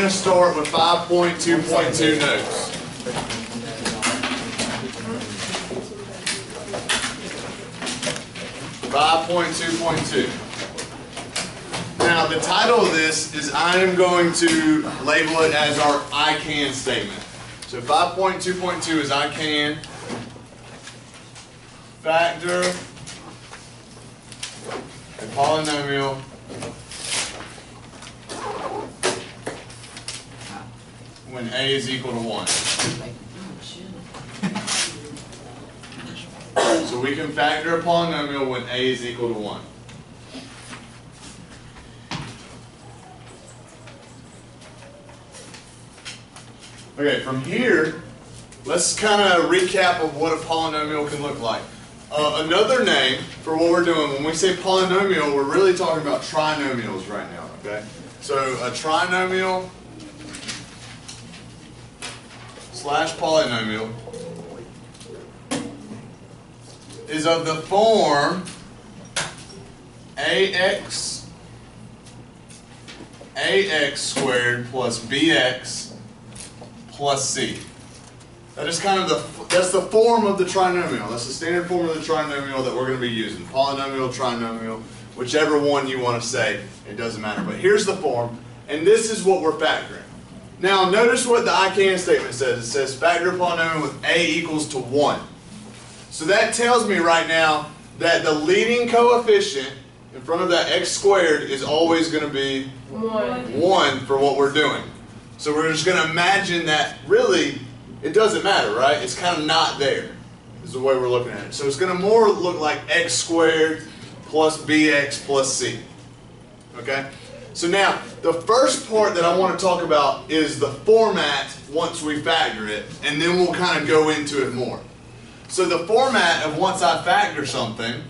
going to start with 5.2.2 notes. 5.2.2. Now the title of this is I am going to label it as our I can statement. So 5.2.2 is I can factor a polynomial when a is equal to 1. So we can factor a polynomial when a is equal to 1. Okay, from here, let's kind of recap of what a polynomial can look like. Another name for what we're doing, when we say polynomial, we're really talking about trinomials right now, okay? So a trinomial slash polynomial is of the form ax squared plus bx plus c. That is kind of that's the form of the trinomial. That's the standard form of the trinomial that we're going to be using. Polynomial, trinomial, whichever one you want to say, it doesn't matter. But here's the form, and this is what we're factoring. Now notice what the I can statement says. It says factor a polynomial with a equals to 1. So that tells me right now that the leading coefficient in front of that x squared is always going to be 1 for what we're doing. So we're just going to imagine that really it doesn't matter, right? It's kind of not there is the way we're looking at it. So it's going to more look like x squared plus bx plus c. Okay? So now the first part that I want to talk about is the format once we factor it, and then we'll kind of go into it more. So the format of once I factor something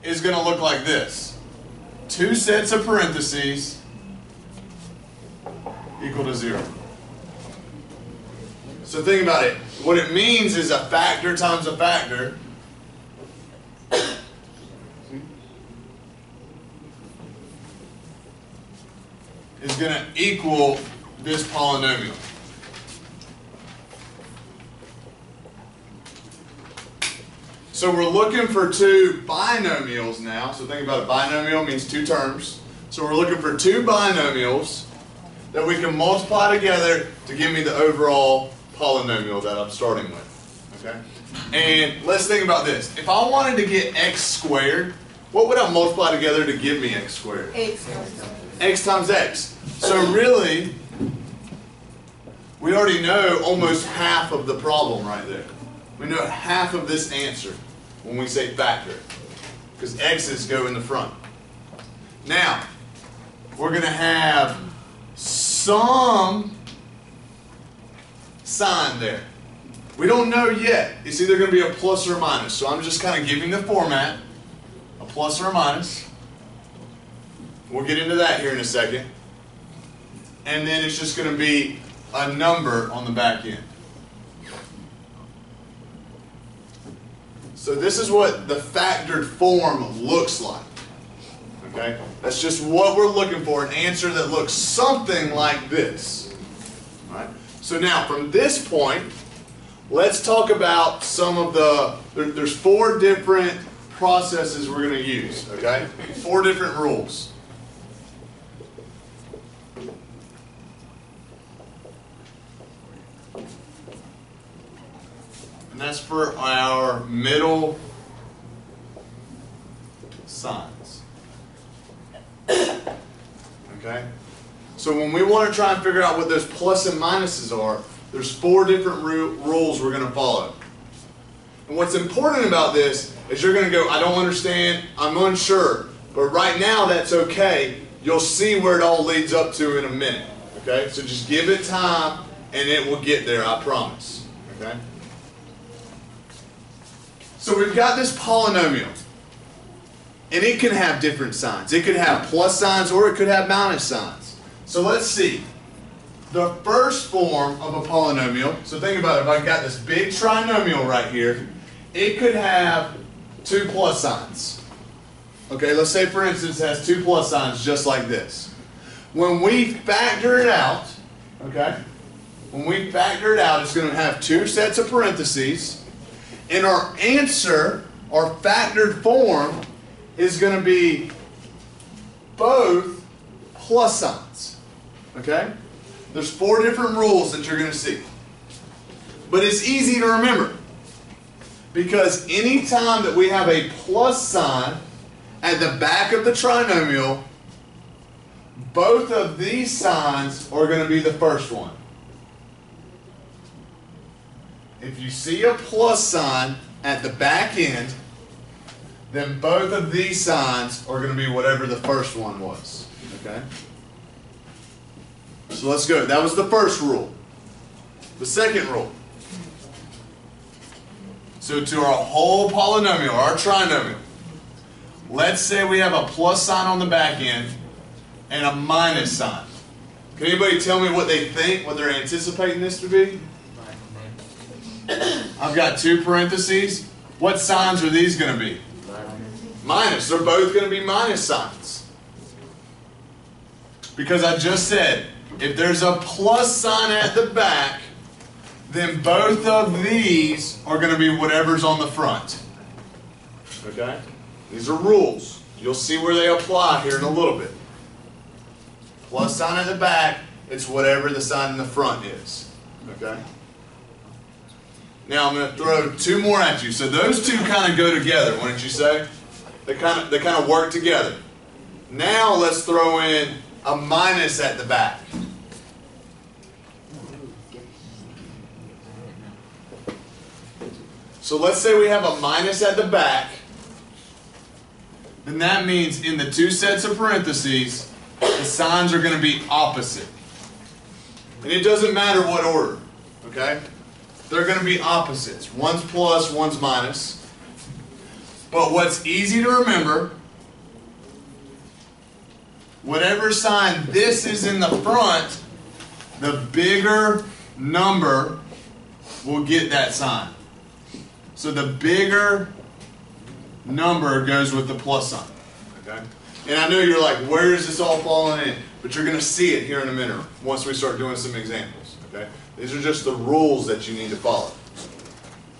is going to look like this. 2 sets of parentheses equal to 0. So think about it. What it means is a factor times a factor is going to equal this polynomial. So we're looking for 2 binomials now. So think about it. Binomial means 2 terms. So we're looking for 2 binomials that we can multiply together to give me the overall polynomial that I'm starting with. Okay? And let's think about this. If I wanted to get x squared, what would I multiply together to give me x squared? X times x. So really, we already know almost half of the problem right there. We know half of this answer when we say factor, because x's go in the front. Now, we're going to have some sign there. We don't know yet. It's either going to be a plus or a minus. So I'm just kind of giving the format, a plus or a minus. We'll get into that here in a second. And then it's just going to be a number on the back end. So this is what the factored form looks like. Okay? That's just what we're looking for, an answer that looks something like this. All right? So now, from this point, let's talk about some of the, there's 4 different processes we're going to use. Okay? 4 different rules. And that's for our middle signs. Okay? So when we want to try and figure out what those plus and minuses are, there's 4 different rules we're going to follow. And what's important about this is you're going to go, I don't understand, I'm unsure. But right now that's okay. You'll see where it all leads up to in a minute. Okay? So just give it time and it will get there, I promise. Okay? So we've got this polynomial, and it can have different signs. It could have plus signs or it could have minus signs. So let's see. The first form of a polynomial, so think about it, if I've got this big trinomial right here, it could have 2 plus signs. Okay, let's say for instance it has 2 plus signs just like this. when we factor it out, okay, when we factor it out, it's going to have two sets of parentheses, and our answer, our factored form, is going to be both plus signs, okay? There's 4 different rules that you're going to see. But it's easy to remember, because any time that we have a plus sign at the back of the trinomial, both of these signs are going to be the first one. If you see a plus sign at the back end, then both of these signs are going to be whatever the first one was. Okay? So let's go. That was the first rule. The second rule. So to our whole polynomial, our trinomial, let's say we have a plus sign on the back end and a minus sign. Can anybody tell me what they think, what they're anticipating this to be? I've got 2 parentheses. What signs are these going to be? Minus. They're both going to be minus signs. Because I just said, if there's a plus sign at the back, then both of these are going to be whatever's on the front. Okay? These are rules. You'll see where they apply here in a little bit. Plus sign at the back, it's whatever the sign in the front is. Okay? Now I'm going to throw 2 more at you. So those 2 kind of go together, wouldn't you say? They kind of work together. Now let's throw in a minus at the back. So let's say we have a minus at the back. Then that means in the 2 sets of parentheses, the signs are going to be opposite. And it doesn't matter what order, okay? They're going to be opposites. One's plus, one's minus. But what's easy to remember, whatever sign this is in the front, the bigger number will get that sign. So the bigger number goes with the plus sign. Okay? And I know you're like, where is this all falling in? But you're going to see it here in a minute once we start doing some examples. Okay? These are just the rules that you need to follow.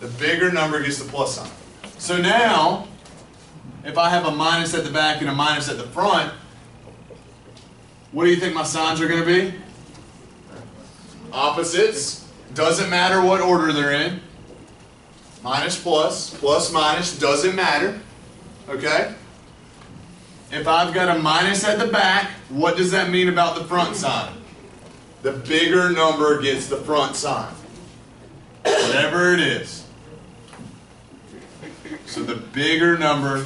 The bigger number gets the plus sign. So now, if I have a minus at the back and a minus at the front, what do you think my signs are going to be? Opposites. Doesn't matter what order they're in. Minus plus, plus minus, doesn't matter. Okay? If I've got a minus at the back, what does that mean about the front sign? The bigger number gets the front sign. Whatever it is. So the bigger number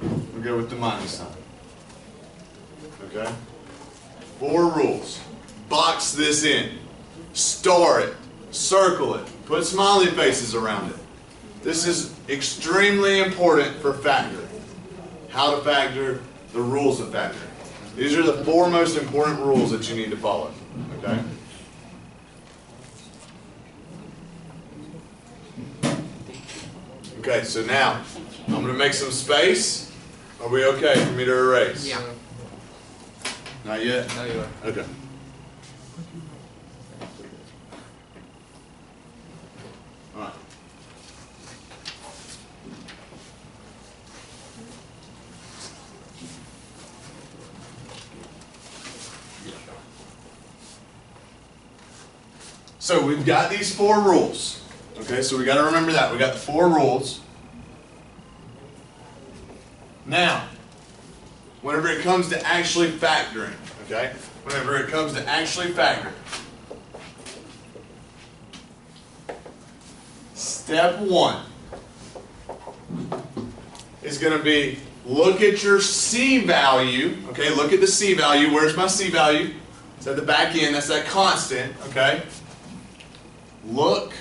will go with the minus sign. Okay? 4 rules. Box this in. Star it. Circle it. Put smiley faces around it. This is extremely important for factoring. How to factor, the rules of factoring. These are the 4 most important rules that you need to follow. Okay? Okay, so now I'm going to make some space. Are we okay for me to erase? Yeah. Not yet? No, you are. Okay. All right. So we've got these 4 rules. Okay, so we got to remember that. We got the 4 rules. Now, whenever it comes to actually factoring, okay? Whenever it comes to actually factoring, step 1 is going to be look at your C value. Okay, look at the C value. Where's my C value? It's at the back end. That's that constant. Okay. Look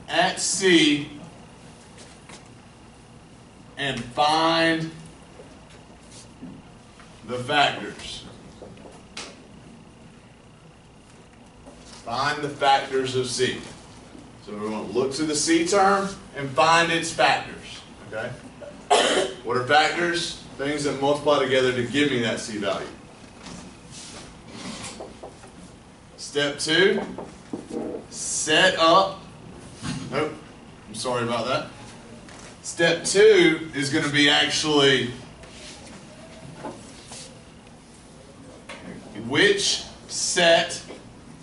at C and find the factors. Find the factors of C. So we want to look to the C term and find its factors. Okay? What are factors? Things that multiply together to give me that C value. Step 2, set up. Nope, I'm sorry about that. Step 2 is going to be actually which set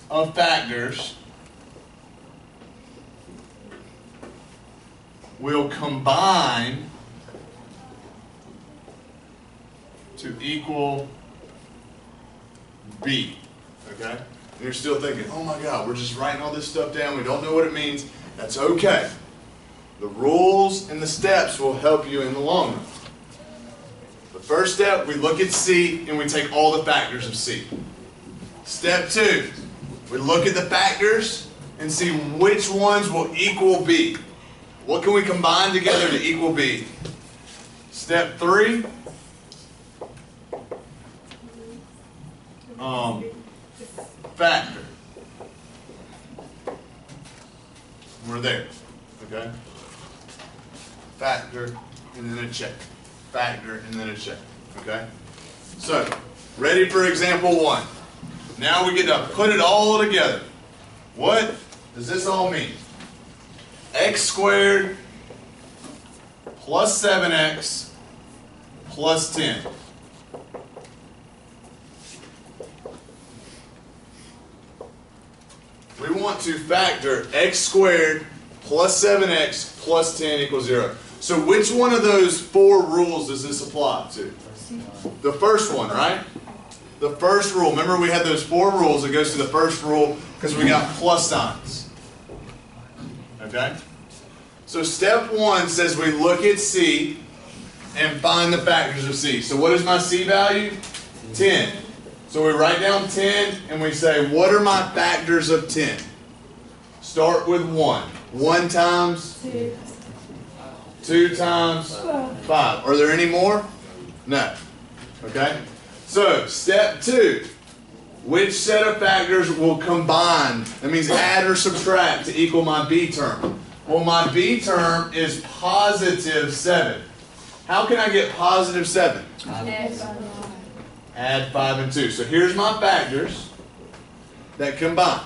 of factors will combine to equal B. Okay? And you're still thinking, oh my God, we're just writing all this stuff down. We don't know what it means. That's okay. The rules and the steps will help you in the long run. The first step, we look at C and we take all the factors of C. Step 2, we look at the factors and see which ones will equal B. What can we combine together to equal B? Step 3, factor. We're there, okay? Factor, and then a check. Factor, and then a check, okay? So, ready for example 1. Now we get to put it all together. What does this all mean? X squared plus 7x plus 10. We want to factor x squared plus 7x plus 10 equals 0. So which one of those 4 rules does this apply to? The first one, right? The first rule. Remember we had those 4 rules. It goes to the first rule because we got plus signs. Okay? So step 1 says we look at C and find the factors of C. So what is my C value? 10. So we write down 10 and we say, what are my factors of 10? Start with 1. 1 times 2 times 5. Are there any more? No. Okay? So, step 2. Which set of factors will combine? That means add or subtract to equal my B term. Well, my B term is positive 7. How can I get positive 7? Add 5 and 2. So here's my factors that combine.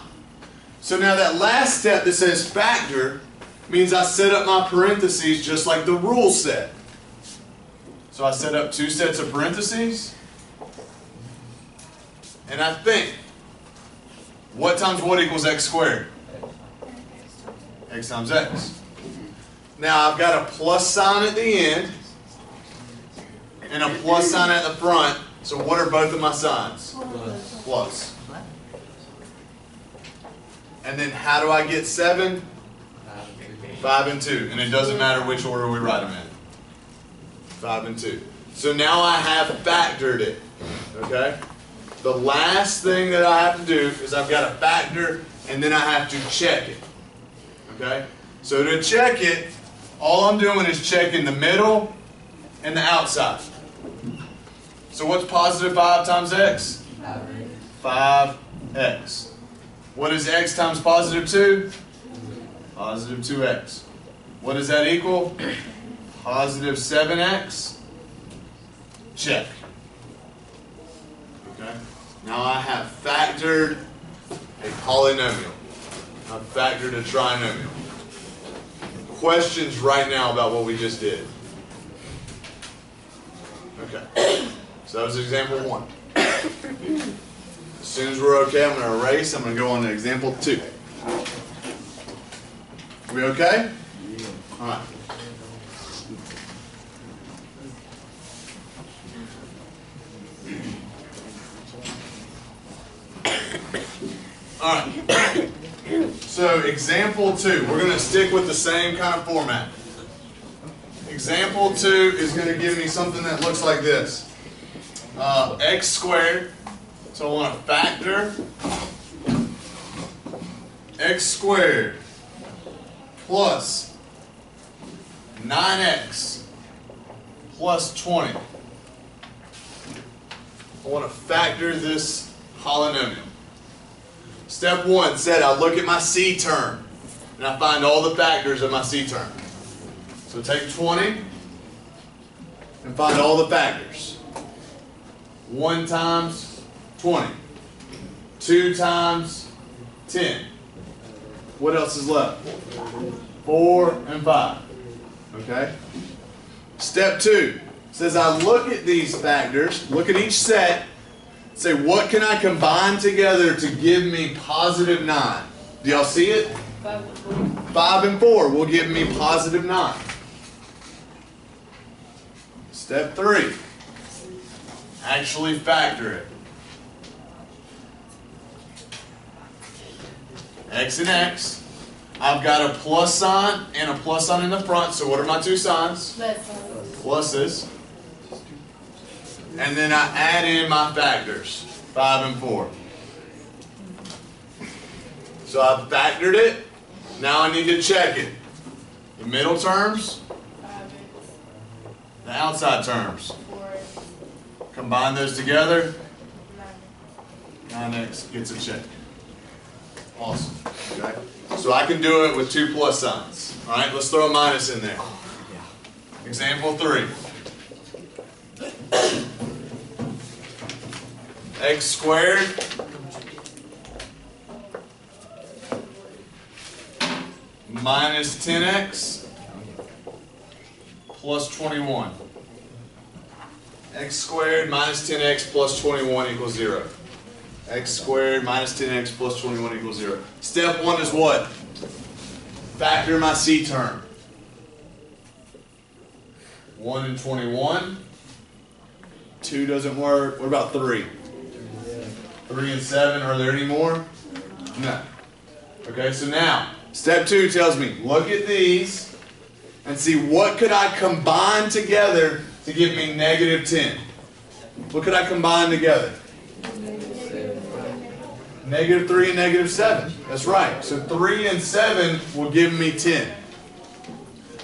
So now that last step that says factor means I set up my parentheses just like the rule said. So I set up 2 sets of parentheses. And I think, what times what equals x squared? X times x. Now I've got a plus sign at the end and a plus sign at the front. So what are both of my signs? Plus. And then how do I get 7? 5 and 2. And it doesn't matter which order we write them in. 5 and 2. So now I have factored it. Okay? The last thing that I have to do is I've got to factor and then I have to check it. Okay? So to check it, all I'm doing is checking the middle and the outside. So what's positive 5 times x? 5x. What is x times positive 2? Positive 2x. What does that equal? Positive 7x. Check. Okay? Now I have factored a polynomial. I've factored a trinomial. Questions right now about what we just did? Okay. So that was example 1. As soon as we're okay, I'm going to erase. I'm going to go on to example 2. We okay? All right. All right. So example 2. We're going to stick with the same kind of format. Example 2 is going to give me something that looks like this. X squared. So I want to factor x squared plus 9x plus 20. I want to factor this polynomial. Step 1 said I look at my C term and I find all the factors of my C term. So take 20 and find all the factors. 1 times 20. 2 times 10. What else is left? 4 and 5. Okay? Step 2 says I look at these factors, look at each set, say what can I combine together to give me positive 9? Do y'all see it? 5 and 4 will give me positive 9. Step 3. Actually factor it. X and X. I've got a plus sign and a plus sign in the front. So what are my two signs? Pluses. And then I add in my factors. 5 and 4. So I've factored it. Now I need to check it. The middle terms. The outside terms. Combine those together. 9x gets a check. Awesome. Okay. So I can do it with 2 plus signs. All right, let's throw a minus in there. Example 3. X squared minus 10x plus 21. X squared minus 10x plus 21 equals 0. X squared minus 10x plus 21 equals 0. Step 1 is what? Factor my C term. 1 and 21. 2 doesn't work. What about 3? 3 and 7. Are there any more? No. Okay, so now, step 2 tells me, look at these and see what could I combine together to give me negative 10. What could I combine together? Negative 3 and negative 7. That's right. So 3 and 7 will give me 10.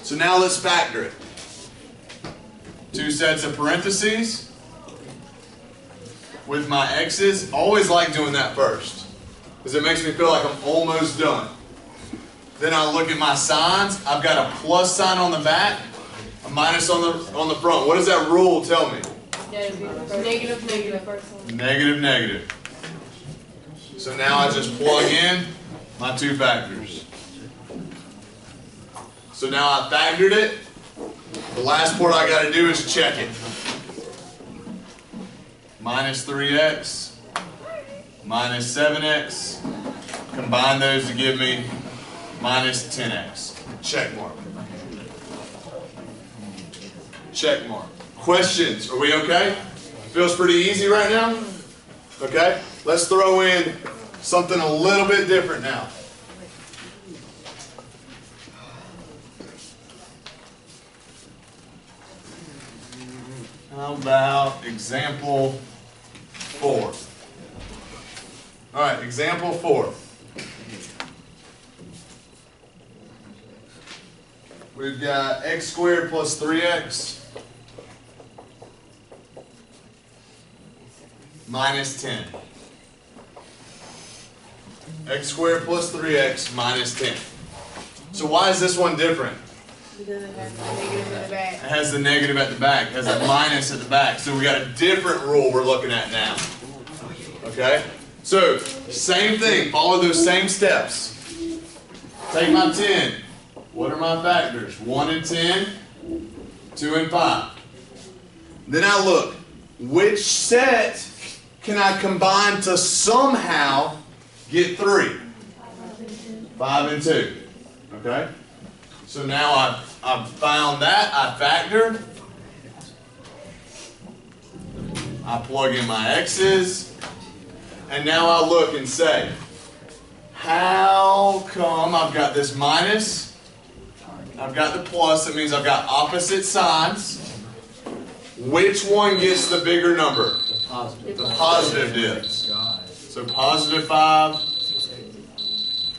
So now let's factor it. 2 sets of parentheses with my x's. Always like doing that first because it makes me feel like I'm almost done. Then I look at my signs. I've got a plus sign on the back, a minus on the front. What does that rule tell me? Negative, negative. Negative, negative. So now I just plug in my 2 factors. So now I factored it. The last part I got to do is check it. Minus 3x, minus 7x. Combine those to give me minus 10x. Check mark. Check mark. Questions? Are we okay? Feels pretty easy right now? Okay? Let's throw in something a little bit different now. How about example 4? All right, example 4. We've got x squared plus 3x minus 10. X squared plus 3x minus 10. So why is this one different? Because it has the negative in the back. It has the negative at the back. It has a minus at the back. So we got a different rule we're looking at now. Okay? So, same thing. Follow those same steps. Take my 10. What are my factors? 1 and 10, 2 and 5. Then I look. Which set can I combine to somehow get 3? 5 and 2. Okay? So now I've found that. I factor. I plug in my x's. And now I look and say, how come I've got this minus? I've got the plus. That means I've got opposite signs. Which one gets the bigger number? The positive does. So positive 5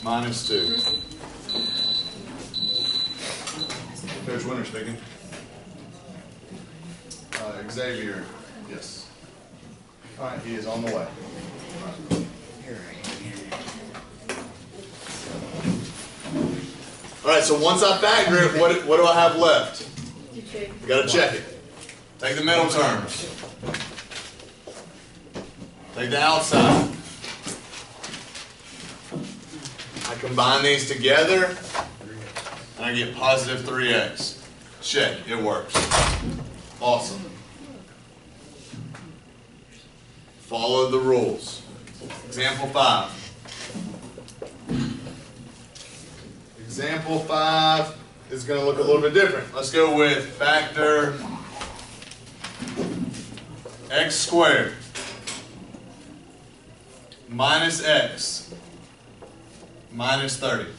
minus 2. Coach Winter speaking. Xavier, yes. All right, he is on the way. All right, so once I factor it, what do I have left? You got to check it. Take the middle terms. Take the outside. Combine these together, and I get positive 3x. Check, it works. Awesome. Follow the rules. Example 5. Example 5 is going to look a little bit different. Let's go with factor x squared minus x minus 30.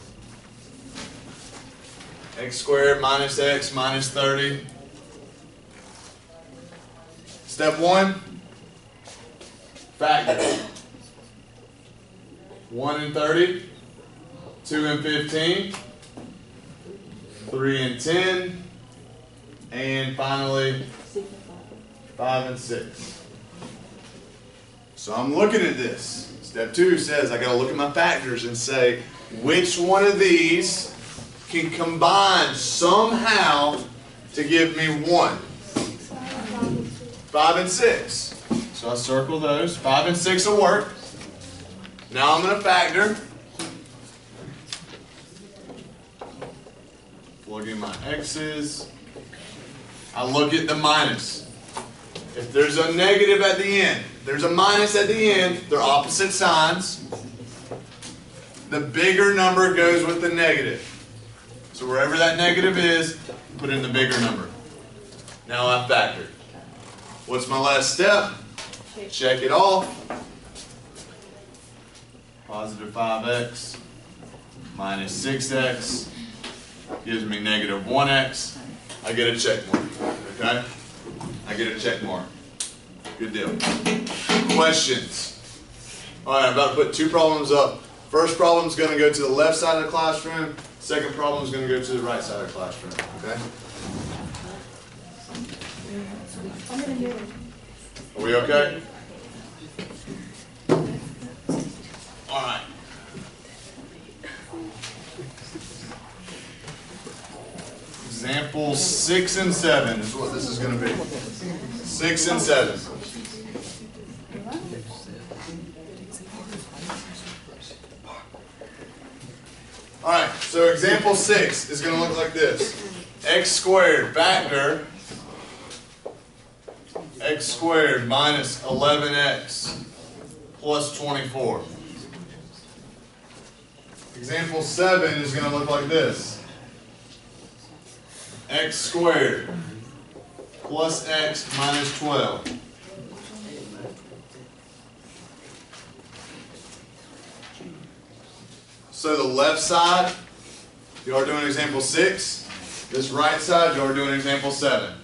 X squared minus x minus 30. Step 1, factor. 1 and 30, 2 and 15, 3 and 10, and finally 5 and 6. So I'm looking at this. Step 2 says I got to look at my factors and say which one of these can combine somehow to give me 1. 5 and 6. So I circle those. 5 and 6 will work. Now I'm going to factor. Plug in my x's. I look at the minus. If there's a negative at the end, there's a minus at the end, they're opposite signs. The bigger number goes with the negative. So wherever that negative is, put in the bigger number. Now I've factored. What's my last step? Check it off. Positive 5x minus 6x gives me negative 1x. I get a check mark. Okay? I get a check mark. Good deal. Questions? All right, I'm about to put 2 problems up. First problem is going to go to the left side of the classroom. Second problem is going to go to the right side of the classroom. Okay? Are we okay? All right. Example 6 and 7 is what this is going to be. 6 and 7. All right, so example 6 is going to look like this. X squared factor x squared minus 11x plus 24. Example 7 is going to look like this. X squared plus x minus 12. So the left side, you are doing example 6. This right side, you are doing example 7.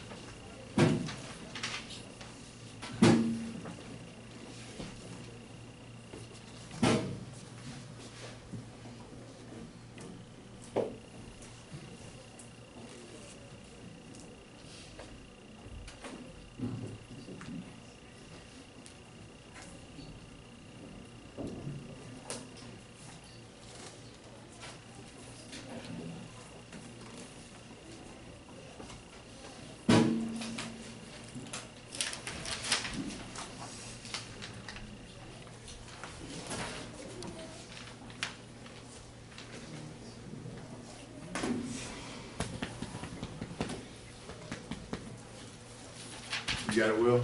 You got it, Will?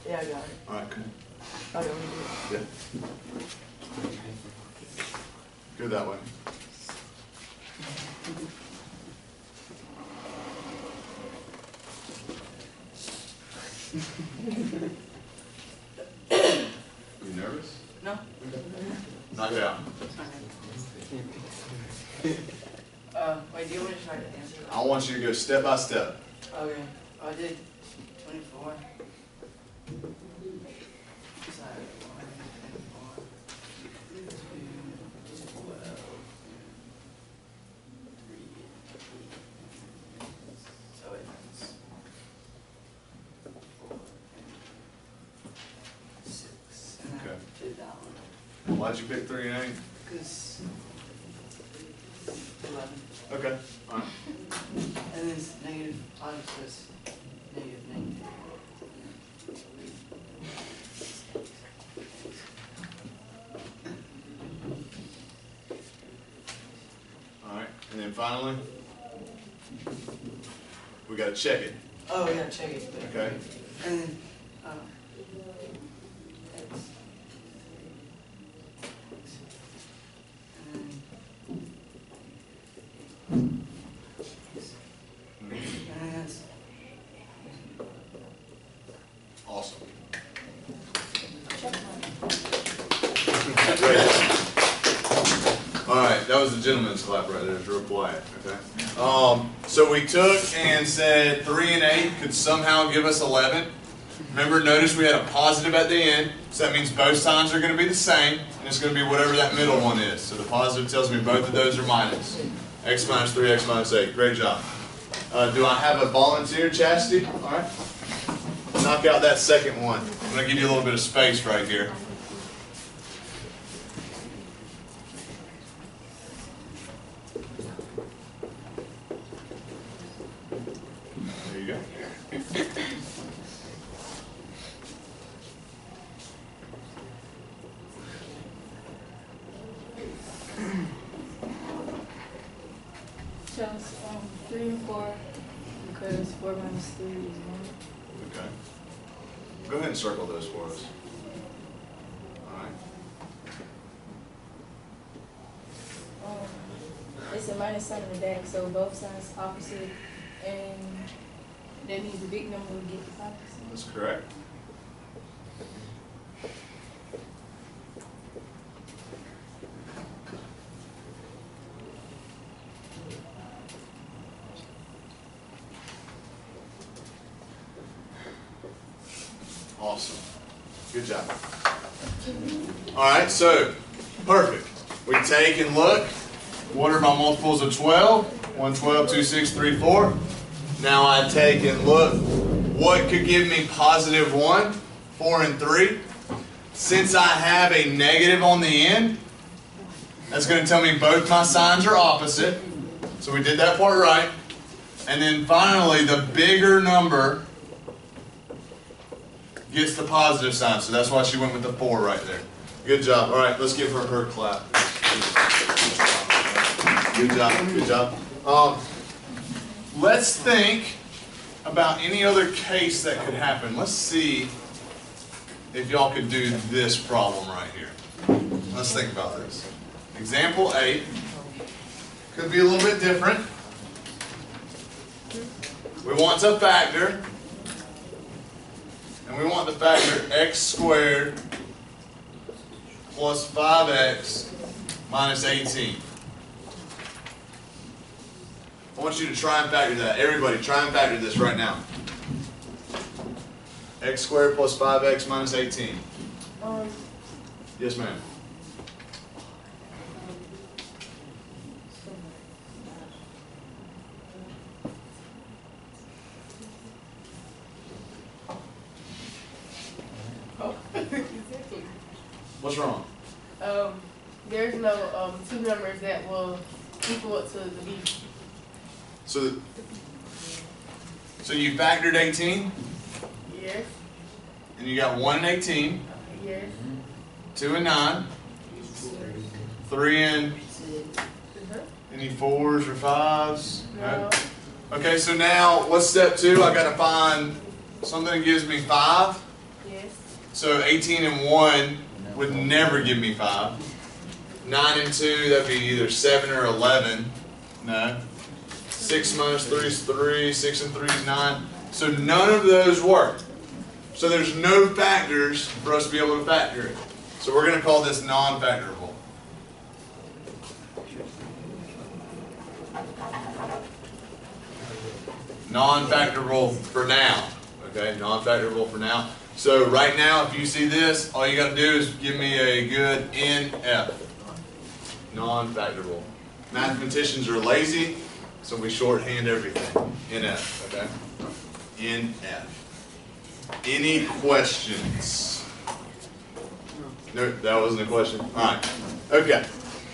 Yeah, I got it. All right, cool. Oh, you want me to do it? Yeah. Go that way. You nervous? No. Knock it out. Wait, do you want me to try to answer that? I want you to go step by step. Okay. I did 24. Why'd you pick 3 and 8? Because 11. Okay. All right. And then it's negative, positive, so it's negative, negative. then finally, we gotta check it, Oh, we gotta check it. okay? And then, X. And then that's, Awesome. Check mark. Great. All right, that was the gentleman's clap right there. It's real quiet. Okay. So we took and said 3 and 8 could somehow give us 11. Remember, notice we had a positive at the end, so that means both signs are going to be the same, and it's going to be whatever that middle one is. So the positive tells me both of those are minus. X minus 3, X minus 8. Great job. Do I have a volunteer, Chastity? All right. Knock out that second one. I'm going to give you a little bit of space right here. There you go. Chose 3 and 4 because 4 minus 3 is 1. Okay. Go ahead and circle those for us. All right. It's a minus sign in the back, so both sides opposite, and that means the big number will get the 5%. That's correct. Awesome. Good job. All right, so perfect. We take and look. What are my multiples of 12? 1, 12, 2, 6, 3, 4. Now I take and look. What could give me positive 1? 4 and 3. Since I have a negative on the end, that's going to tell me both my signs are opposite. So we did that part right. And then finally, the bigger number gets the positive sign. So that's why she went with the 4 right there. Good job. All right, let's give her her clap. Good job. Good job. Let's think about any other case that could happen. Let's see if y'all could do this problem right here. Let's think about this. Example 8 could be a little bit different. We want to factor, and we want to factor x squared plus 5x minus 18. I want you to try and factor that. Everybody, try and factor this right now. X squared plus 5x minus 18. Yes, ma'am. What's wrong? There's no two numbers that will equal to the b. So you factored 18, Yes. and you got 1 and 18, Yes. 2 and 9, 3 and any 4s or 5s? No. Okay, so now what's step 2? I got to find something that gives me 5. Yes. So 18 and 1 would never give me 5. 9 and 2, that'd be either 7 or 11. No. 6 minus 3 is 3. 6 and 3 is 9. So none of those work. So there's no factors for us to be able to factor it. So we're going to call this non-factorable. Non-factorable for now. Okay, non-factorable for now. So right now, if you see this, all you got to do is give me a good NF. Non-factorable. Mathematicians are lazy, so we shorthand everything. NF, okay? NF. Any questions? No, that wasn't a question. All right. Okay.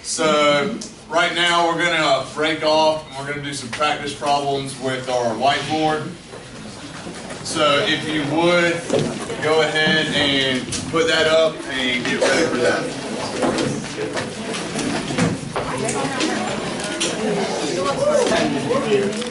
So right now we're going to break off and we're going to do some practice problems with our whiteboard. So if you would, go ahead and put that up and get ready for that. Good evening.